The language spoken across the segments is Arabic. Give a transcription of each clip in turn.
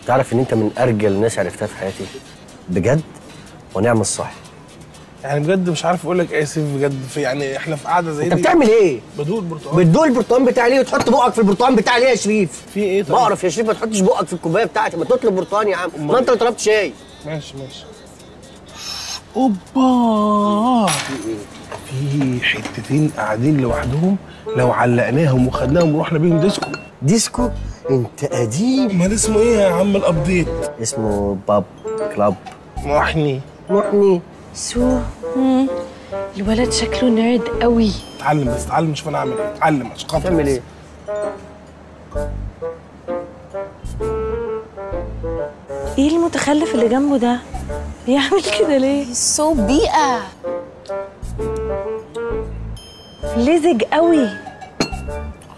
تعرف ان انت من ارجل الناس عرفتها في حياتي بجد ونعم الصح. يعني بجد مش عارف اقول لك اسف بجد، في يعني احنا في قعده زي دي. انت بتعمل ايه؟ بدوق البرتقال. بتدوق البرتقال بتاعي ليه وتحط بقك في البرتقال بتاعي ليه يا شريف؟ في ايه طيب؟ بعرف يا شريف ما تحطش بقك في الكوبايه بتاعتي، ما تطلب برتقال يا عم، ما انت اللي طلبت شاي. ماشي. اوبا، في حتتين قاعدين لوحدهم لو علقناهم وخدناهم ورحنا بيهم ديسكو. ديسكو؟ انت قديم. امال اسمه ايه يا عم الابديت؟ اسمه باب كلاب. محني. سو الولد شكله نيرد قوي. اتعلم بس، اتعلم شوف انا اعمل ايه، اتعلم عشان خاطر. تعمل ايه؟ ايه المتخلف اللي جنبه ده؟ بيعمل كده ليه؟ سو بيئة لزج قوي.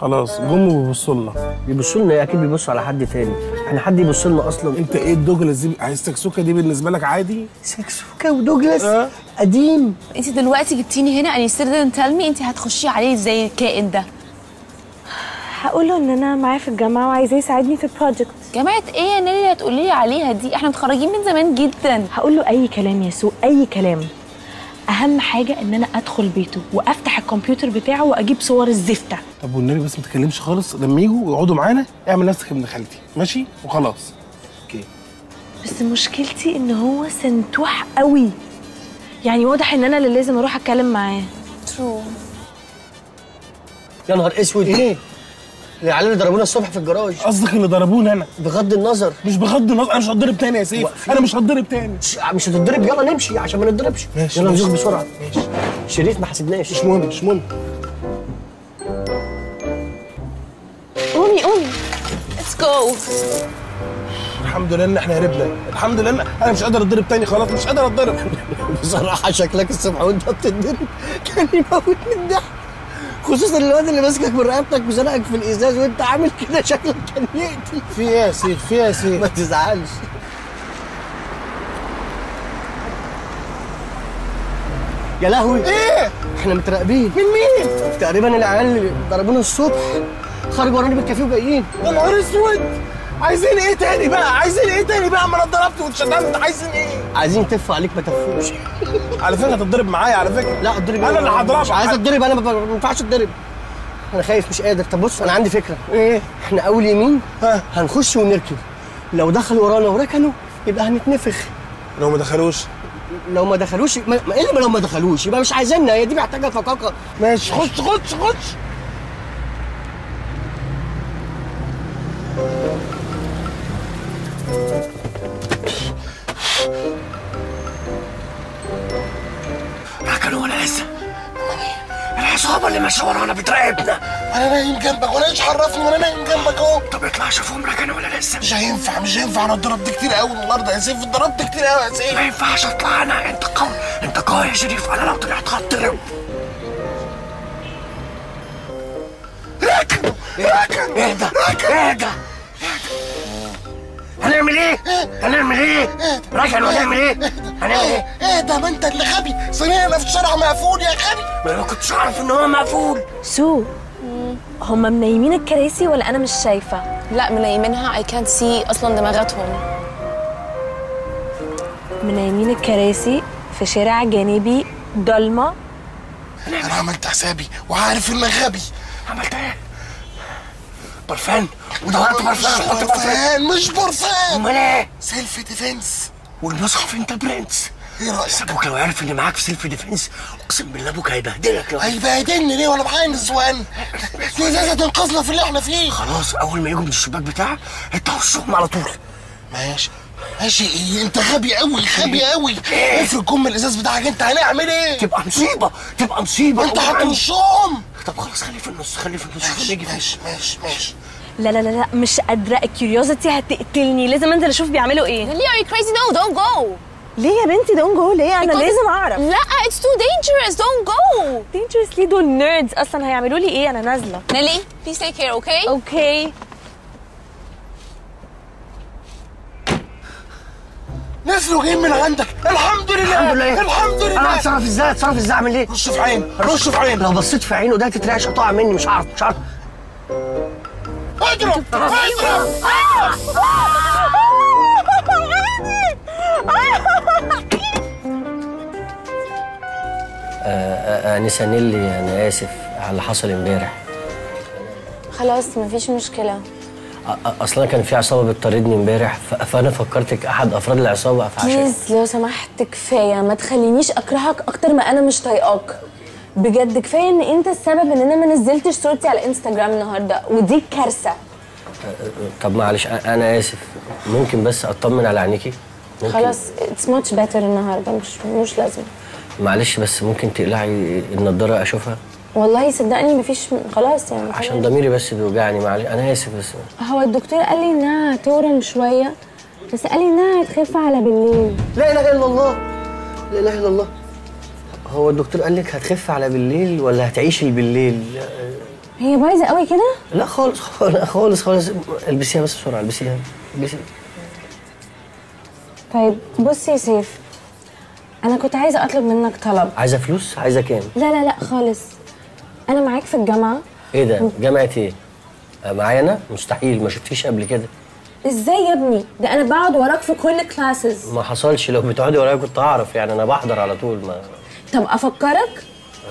خلاص جم بيبصوا لنا. بيبصوا لنا اكيد بيبصوا على حد تاني، احنا حد يبص لنا اصلا؟ انت ايه الدوجلاس دي؟ عايز سكسوكه دي بالنسبه لك عادي؟ سكسوكه ودوجلاس؟ قديم. انت دلوقتي جبتيني هنا and you still didn't tell me انت هتخشي عليه زي الكائن ده. هقوله ان انا معاه في الجامعه وعايزاه يساعدني في البروجكت. جامعة ايه يا نيلي اللي هتقولي لي عليها دي؟ احنا متخرجين من زمان جدا. هقول له اي كلام يا سو، اي كلام. اهم حاجه ان انا ادخل بيته وافتح الكمبيوتر بتاعه واجيب صور الزفته. طب والنبي بس ما تتكلمش خالص، لما يجوا يقعدوا معانا اعمل نفسك ابن خالتي ماشي وخلاص. اوكي. بس مشكلتي ان هو سنتوح قوي، يعني واضح ان انا اللي لازم اروح اتكلم معاه. ترو. يا نهار اسود. ايه؟ العيال اللي ضربونا الصبح في الجراج. قصدك اللي ضربوني انا؟ بغض النظر. مش بغض النظر، انا مش هتضرب تاني يا سيف، انا مش هتضرب تاني. مش هتتضرب، يلا نمشي عشان ما نتضربش. ماشي يلا ماشي. نزوق بسرعه. ماشي. شريف ما حسبناش. مش مهم مش مهم. قومي ليتس جو. الحمد لله ان احنا هربنا، الحمد لله انا مش قادر اتضرب تاني، خلاص مش قادر اتضرب. بصراحه شكلك الصبح وانت بتتضرب كان يموت من الضحك، خصوصا الواد اللي ماسكك من رقبتك وزنقك في الازاز وانت عامل كده، شكلك كان يقتل. في ايه يا سيف؟ في ايه يا سيف؟ ما تزعلش. يا لهوي. ايه؟ احنا متراقبين. من مين؟ تقريبا العيال اللي ضربونا الصبح خرجوا ورانا بالكافيه وجايين. يا نهار اسود. عايزين ايه تاني بقى؟ عايزين ايه تاني بقى؟ ما انا اتضربت واتشتمت، عايزين ايه؟ عايزين تفوا عليك ما تفوش. على فكره هتتضرب معايا على فكره. لا اتضرب. انا اللي هضربك. مش عايز اتضرب، انا ما ينفعش اتضرب. انا خايف مش قادر. طب بص انا عندي فكره. ايه؟ احنا اول يمين ها هنخش ونركب، لو دخلوا ورانا وركنوا يبقى هنتنفخ. لو ما دخلوش؟ لو ما دخلوش ايه اللي لو ما دخلوش؟ يبقى مش عايزيننا، هي دي محتاجه فقاقه. ماشي خش خش خش. ركنوا ولا لسه؟ العصابه اللي ماشيه ورانا بتراقبنا. انا نايم جنبك وانا ايش عرفني وانا نايم جنبك اهو. طب اطلع شوفهم ركنوا ولا لسه. مش هينفع مش هينفع، انا اتضربت كتير قوي النهارده يا سيف، اتضربت كتير قوي يا سيف. ما ينفعش اطلع انا، انت قوي، انت قوي يا شريف، انا لو طلعت هتضرب. ركنوا اهدى اهدى. هنعمل ايه؟ هنعمل ايه؟ ركنوا هنعمل ايه؟ هنعمل ايه؟ ايه ده؟ ما انت اللي غبي، صينينا في الشارع مقفول يا غبي. ما انا ما كنتش اعرف ان هو مقفول. سو هما منيمين الكراسي ولا انا مش شايفه؟ لا منيمينها I can't see اصلا دماغاتهم. منيمين الكراسي في شارع جانبي ضلمه. انا عملت حسابي وعارف انك غبي. عملت ايه؟ برفان ودورت برفان. مش برفان مش برفان. امال ايه؟ سيلف ديفنس. والمصحف انت برنس. ايه رايك؟ ابوك لو عرف ان معاك في سيلف ديفنس اقسم بالله ابوك هيبهدلك. لو هيبهدلني ليه وانا معايا نسوان؟ دي ازازه تنقذنا في اللي احنا فيه. خلاص اول ما يجوا من الشباك بتاعك انت وشهم على طول. ماشي ماشي. ايه انت غبي قوي غبي قوي. افرض كم الازاز بتاعك انت هنعمل ايه؟ تبقى مصيبه تبقى مصيبه. انت هتنشهم. طب خلاص خليه في النص، خليه في النص. ماشي ماشي ماشي ماشي. لا لا لا لا مش قادره، الكيوريوزيتي هتقتلني، لازم انزل اشوف بيعملوا ايه. نيلي are you crazy? No don't go. ليه يا بنتي دون جو؟ ليه؟ انا لازم اعرف. لا it's too dangerous don't go. dangerous ليه؟ دول نيردز اصلا، هيعملوا لي ايه؟ انا نازله. نيلي please take care okay. اوكي. نزلوا جايين من عندك. الحمد لله الحمد لله الحمد لله. انا هتصرف ازاي؟ اتصرف ازاي؟ اعمل ايه؟ رش في عين رش في عين. لو بصيت في عينه ده تترعش هتقع مني. مش عارف اضرب اضرب. انسه نيلي، انا اسف على اللي حصل امبارح. خلاص مفيش مشكله. اصلا كان في عصابه بتطاردني امبارح، فانا فكرتك احد افراد العصابه، فعشان بليز لو سمحت كفايه، ما تخلينيش اكرهك اكتر ما انا مش طايقاك. بجد كفايه ان انت السبب ان انا ما نزلتش صورتي على انستجرام النهارده، ودي كارثه. طب معلش انا اسف، ممكن بس اطمن على عينيكي؟ خلاص اتس ماتش بيتر النهارده، مش لازم. معلش بس ممكن تقلعي النضاره اشوفها؟ والله صدقني مفيش، خلاص يعني عشان ضميري بس بيوجعني، معلش انا اسف. بس هو الدكتور قال لي انها هتورم شويه، بس قال لي انها هتخف على بالليل. لا اله الا الله، لا اله الا الله. هو الدكتور قال لك هتخف على بالليل ولا هتعيشي بالليل؟ هي بايظه قوي كده؟ لا خالص خالص خالص. البسيها بس بسرعه، البسيها. طيب بصي يا سيف، انا كنت عايزه اطلب منك طلب. عايزه فلوس؟ عايزه كام؟ لا خالص، انا معاك في الجامعه. ايه ده؟ جامعه ايه؟ معايا انا؟ مستحيل، ما شفتيش قبل كده. ازاي يا ابني؟ ده انا بقعد وراك في كل كلاسز. ما حصلش، لو بتقعدي ورايا كنت اعرف، يعني انا بحضر على طول. ما طب افكرك،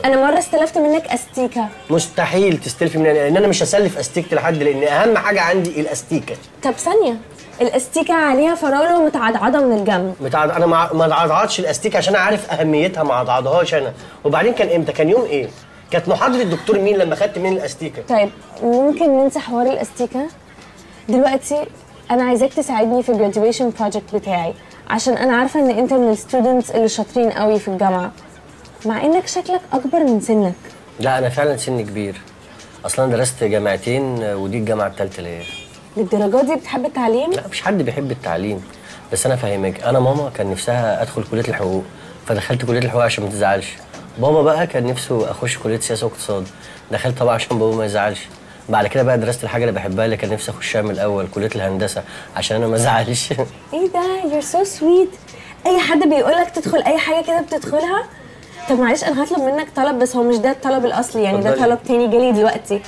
انا مره استلفت منك استيكه. مستحيل تستلفي مني، لان انا مش هسلف استيكه لحد، لان اهم حاجه عندي الاستيكه. طب ثانيه، الاستيكه عليها فراوله ومتعضعضه من الجنب. انا ما اتعضعضش الاستيكه عشان اعرف اهميتها، ما اتعضعضهاش انا. وبعدين كان امتى؟ كان يوم ايه؟ كانت محاضره الدكتور مين لما خدت مني الاستيكه؟ طيب ممكن ننسى حوار الاستيكه دلوقتي. انا عايزاك تساعدني في الجراديويشن بروجكت بتاعي، عشان انا عارفه ان انت من الستودنتس اللي شاطرين قوي في الجامعه، مع انك شكلك اكبر من سنك. لا انا فعلا سني كبير، اصلا درست جامعتين ودي الجامعه الثالثه ليا. للدرجه دي بتحب التعليم؟ لا مش حد بيحب التعليم، بس انا فاهمك. انا ماما كان نفسها ادخل كليه الحقوق، فدخلت كليه الحقوق عشان ما تزعلش. بابا بقى كان نفسه اخش كليه سياسه واقتصاد، دخلت طبعا عشان بابا ما يزعلش. بعد كده بقى درست الحاجه اللي بحبها، اللي كان نفسي اخشها من الاول، كليه الهندسه، عشان انا ما ازعلش. ايه ده؟ يور سو سويت. اي حد بيقول لك تدخل اي حاجه كده بتدخلها. طب معلش انا هطلب منك طلب، بس هو مش ده الطلب الاصلي، يعني ده طلب تاني جالي دلوقتي.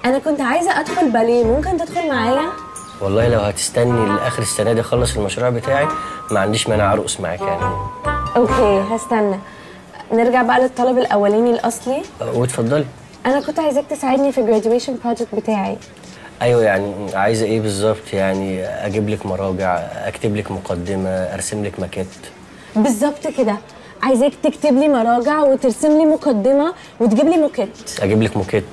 انا كنت عايزه ادخل باليه، ممكن تدخل معايا؟ والله لو هتستني لاخر السنه دي اخلص المشروع بتاعي ما عنديش مانع ارقص معاك يعني. اوكي هستنى. نرجع بقى للطلب الاولاني الاصلي. واتفضلي. انا كنت عايزاك تساعدني في الجراديويشن بروجكت بتاعي. ايوه يعني عايزه ايه بالظبط؟ يعني اجيب لك مراجع، اكتب لك مقدمه، ارسم لك ماكيت؟ بالظبط كده، عايزاك تكتب لي مراجع وترسم لي مقدمه وتجيب لي موكيت. اجيب لك موكيت؟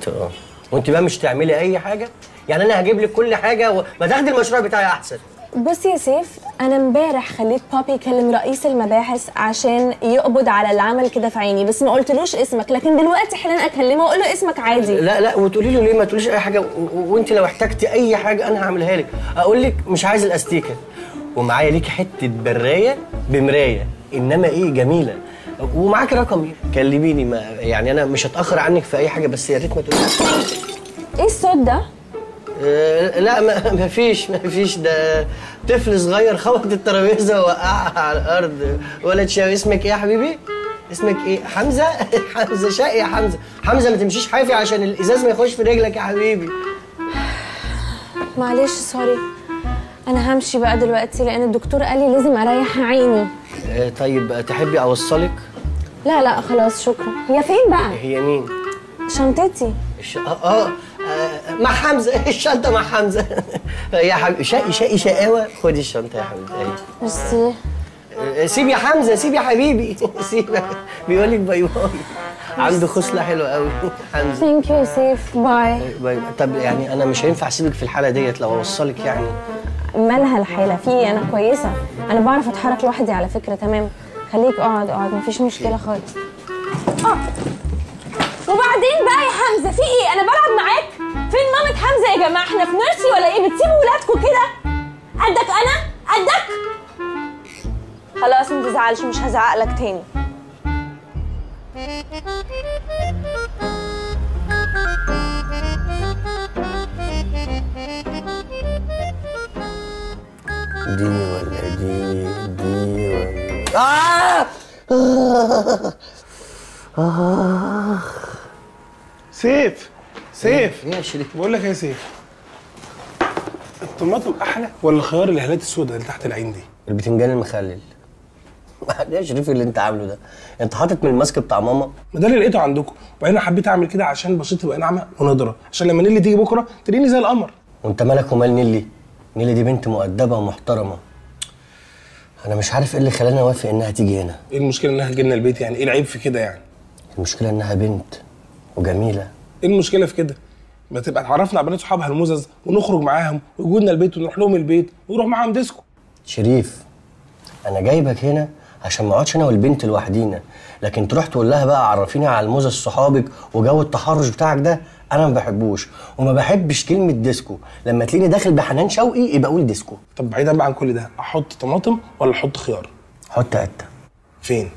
وانت بقى مش تعملي اي حاجه؟ يعني انا هجيب لك كل حاجه ما تاخدي المشروع بتاعي احسن. بص يا سيف، انا امبارح خليت بابي يكلم رئيس المباحث عشان يقبض على اللي عمل كده في عيني، بس ما قلتلوش اسمك، لكن دلوقتي حالا اكلمه واقول له اسمك عادي. لا وتقولي له ليه؟ ما تقوليش اي حاجه، وانت لو احتجتي اي حاجه انا هعملها لك. اقول لك مش عايز الاستيكه، ومعايا ليكي حته برايه بمرايه، انما ايه جميله، ومعاكي رقمي كلميني. ما يعني انا مش هتاخر عنك في اي حاجه، بس يا ريت ما تقوليش. ايه الصوت ده؟ لا ما فيش، ده طفل صغير خبط الترابيزه ووقعها على الارض. ولد شاوي. اسمك ايه يا حبيبي؟ اسمك ايه؟ حمزه؟ حمزه شقي يا حمزه. حمزه ما تمشيش حافي عشان الازاز ما يخش في رجلك يا حبيبي. معلش سوري، انا همشي بقى دلوقتي لان الدكتور قال لي لازم اريح عيني. طيب تحبي اوصلك؟ لا خلاص شكرا. هي فين بقى؟ هي مين؟ شنطتي. مع حمزه. الشنطه مع حمزه. يا حبيبي شقي شقاوه. خدي الشنطه يا حبيبتي اهي. ميرسي. سيب يا حمزه، سيب يا حبيبي. سيب. بيقول لك باي باي. عنده خصله حلوه قوي حمزه. ثانك يو يا سيف. باي باي. طب يعني انا مش هينفع اسيبك في الحاله ديت لو اوصلك يعني. مالها الحاله؟ في انا كويسه، انا بعرف اتحرك لوحدي على فكره. تمام خليك اقعد مفيش مشكله خالص. وبعدين بقى يا حمزه في ايه؟ انا بلعب معاك؟ فين مامة حمزه يا جماعه؟ احنا في نيرسي ولا ايه؟ بتسيبوا ولادكم كده؟ قدك انا؟ قدك؟ خلاص ما تزعلش، مش هزعق لك تاني. دي ولا دي ولا سيف ايه يا شريف؟ بقول لك يا سيف، الطماطم احلى ولا الخيار الهالات السوداء اللي تحت العين دي؟ البتنجان المخلل. ايه يا شريف اللي انت عامله ده؟ انت حاطط من الماسك بتاع ماما؟ ما ده اللي لقيته عندكم، وبعدين انا حبيت اعمل كده عشان بشرتي تبقى ناعمه ونضره، عشان لما نيلي تيجي بكره تلاقيني زي القمر. وانت مالك ومال نيلي؟ نيلي دي بنت مؤدبه ومحترمه. انا مش عارف ايه اللي خلاني اوافق انها تيجي هنا. ايه المشكله انها تجي لنا البيت يعني؟ ايه العيب في كده يعني؟ المشكله انها بنت وجميله. ايه المشكله في كده؟ ما تبقى اتعرفنا على بنات صحابها المزز ونخرج معاهم ويجوا لنا البيت ونروح لهم البيت ونروح معاهم ديسكو. شريف انا جايبك هنا عشان ما اقعدش انا والبنت لوحدينا، لكن تروح تقول لها بقى عرفيني على المزز صحابك وجو التحرش بتاعك ده انا ما بحبوش، وما بحبش كلمه ديسكو. لما تلاقيني داخل بحنان شوقي يبقى قول ديسكو. طب بعيدا بقى عن كل ده، احط طماطم ولا احط خيار؟ حط قته. فين؟